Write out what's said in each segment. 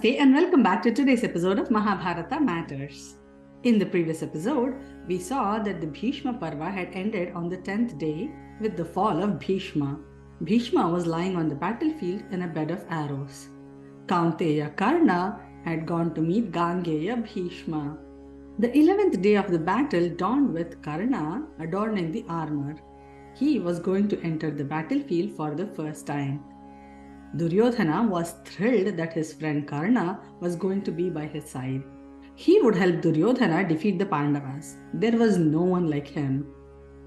Namaste and welcome back to today's episode of Mahabharata Matters. In the previous episode, we saw that the Bhishma Parva had ended on the 10th day with the fall of Bhishma. Bhishma was lying on the battlefield in a bed of arrows. Kaunteya Karna had gone to meet Gangeya Bhishma. The 11th day of the battle dawned with Karna adorning the armor. He was going to enter the battlefield for the first time. Duryodhana was thrilled that his friend Karna was going to be by his side. He would help Duryodhana defeat the Pandavas. There was no one like him.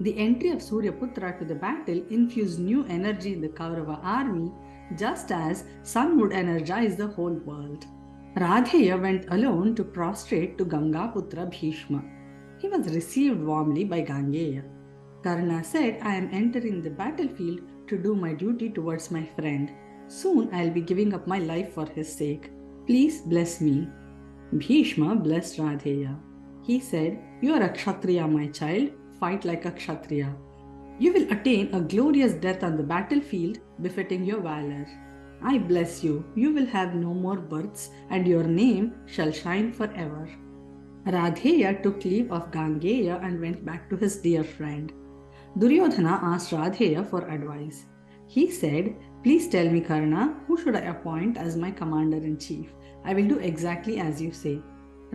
The entry of Suryaputra to the battle infused new energy in the Kaurava army, just as sun would energize the whole world. Radheya went alone to prostrate to Gangaputra Bhishma. He was received warmly by Gangeya. Karna said, "I am entering the battlefield to do my duty towards my friend. Soon I'll be giving up my life for his sake. Please bless me." Bhishma blessed Radheya. He said, "You are a Kshatriya, my child. Fight like a Kshatriya. You will attain a glorious death on the battlefield, befitting your valor. I bless you. You will have no more births, and your name shall shine forever." Radheya took leave of Gangeya and went back to his dear friend. Duryodhana asked Radheya for advice. He said, "Please tell me, Karna, who should I appoint as my commander-in-chief? I will do exactly as you say."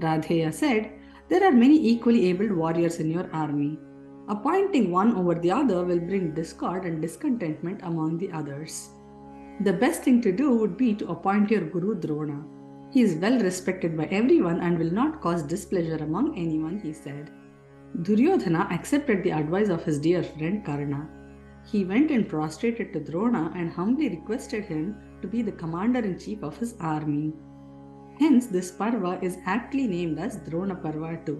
Radheya said, "There are many equally able warriors in your army. Appointing one over the other will bring discord and discontentment among the others. The best thing to do would be to appoint your Guru Drona. He is well respected by everyone and will not cause displeasure among anyone," he said. Duryodhana accepted the advice of his dear friend Karna. He went and prostrated to Drona and humbly requested him to be the commander-in-chief of his army. Hence, this Parva is aptly named as Drona Parva too.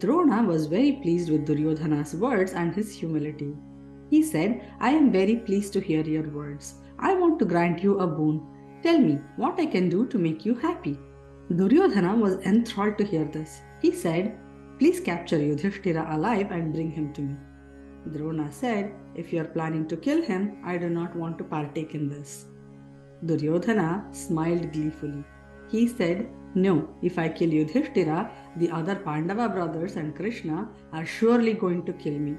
Drona was very pleased with Duryodhana's words and his humility. He said, "I am very pleased to hear your words. I want to grant you a boon. Tell me what I can do to make you happy." Duryodhana was enthralled to hear this. He said, "Please capture Yudhiṣṭhira alive and bring him to me." Drona said, "If you are planning to kill him, I do not want to partake in this." Duryodhana smiled gleefully. He said, "No, if I kill Yudhiṣṭhira, the other Pandava brothers and Krishna are surely going to kill me.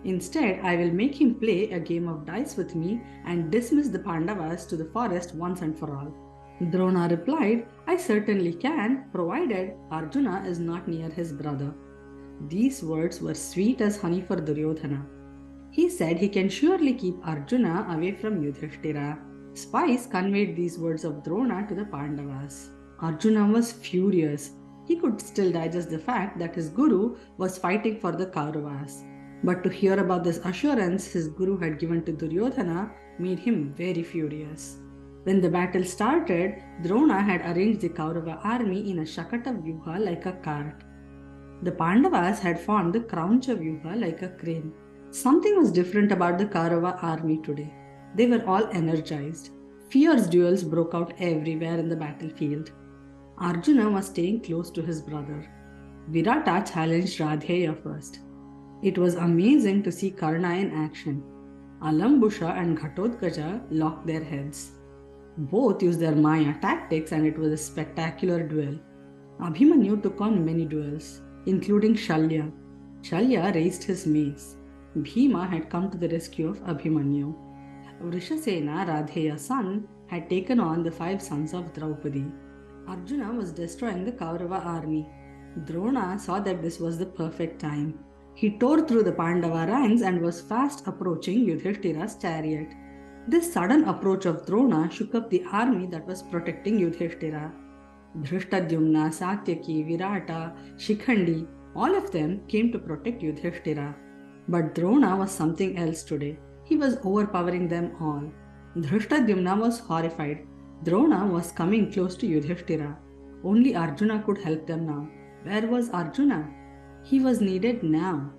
Instead, I will make him play a game of dice with me and dismiss the Pandavas to the forest once and for all." Drona replied, "I certainly can, provided Arjuna is not near his brother." These words were sweet as honey for Duryodhana. He said he can surely keep Arjuna away from Yudhiṣṭhira. Spies conveyed these words of Drona to the Pandavas. Arjuna was furious. He could still digest the fact that his guru was fighting for the Kauravas. But to hear about this assurance his guru had given to Duryodhana made him very furious. When the battle started, Drona had arranged the Kaurava army in a Shakata Vyuha like a cart. The Pandavas had formed the Krauncha Vyuha like a crane. Something was different about the Kaurava army today. They were all energized. Fierce duels broke out everywhere in the battlefield. Arjuna was staying close to his brother. Virata challenged Radheya first. It was amazing to see Karna in action. Alambusha and Ghatotkacha locked their heads. Both used their Maya tactics and it was a spectacular duel. Abhimanyu took on many duels, including Shalya. Shalya raised his mace. Bhima had come to the rescue of Abhimanyu. Vrishasena, Radheya's son, had taken on the 5 sons of Draupadi. Arjuna was destroying the Kaurava army. Drona saw that this was the perfect time. He tore through the Pandava ranks and was fast approaching Yudhiṣṭhira's chariot. This sudden approach of Drona shook up the army that was protecting Yudhiṣṭhira. Dhrishtadyumna, Satyaki, Virata, Shikhandi, all of them came to protect Yudhiṣṭhira. But Drona was something else today. He was overpowering them all. Dhrishtadyumna was horrified. Drona was coming close to Yudhiṣṭhira. Only Arjuna could help them now. Where was Arjuna? He was needed now.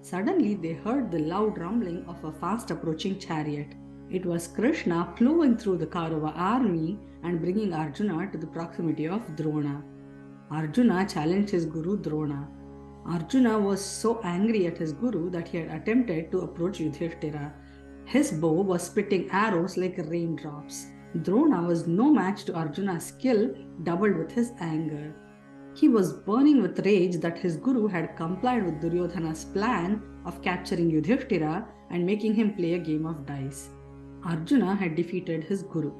Suddenly they heard the loud rumbling of a fast approaching chariot. It was Krishna plowing through the Kaurava army and bringing Arjuna to the proximity of Drona. Arjuna challenged his guru Drona. Arjuna was so angry at his guru that he had attempted to approach Yudhiṣṭhira. His bow was spitting arrows like raindrops. Drona was no match to Arjuna's skill, doubled with his anger. He was burning with rage that his guru had complied with Duryodhana's plan of capturing Yudhiṣṭhira and making him play a game of dice. Arjuna had defeated his guru.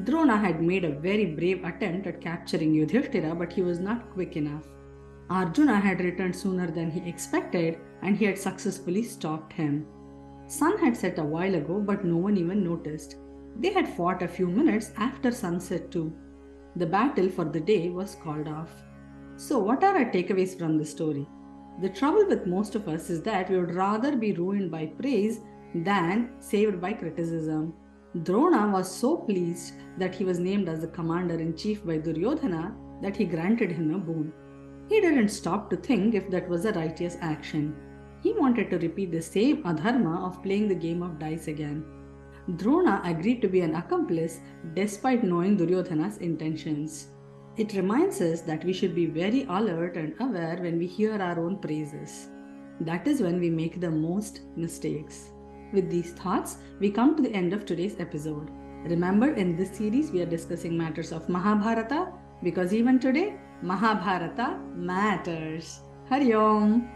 Drona had made a very brave attempt at capturing Yudhiṣṭhira, but he was not quick enough. Arjuna had returned sooner than he expected, and he had successfully stopped him. Sun had set a while ago, but no one even noticed. They had fought a few minutes after sunset too. The battle for the day was called off. So what are our takeaways from the story? The trouble with most of us is that we would rather be ruined by praise than saved by criticism. Drona was so pleased that he was named as the commander-in-chief by Duryodhana that he granted him a boon. He didn't stop to think if that was a righteous action. He wanted to repeat the same adharma of playing the game of dice again. Drona agreed to be an accomplice despite knowing Duryodhana's intentions. It reminds us that we should be very alert and aware when we hear our own praises. That is when we make the most mistakes. With these thoughts, we come to the end of today's episode. Remember, in this series, we are discussing matters of Mahabharata because even today, Mahabharata matters. Hari Om.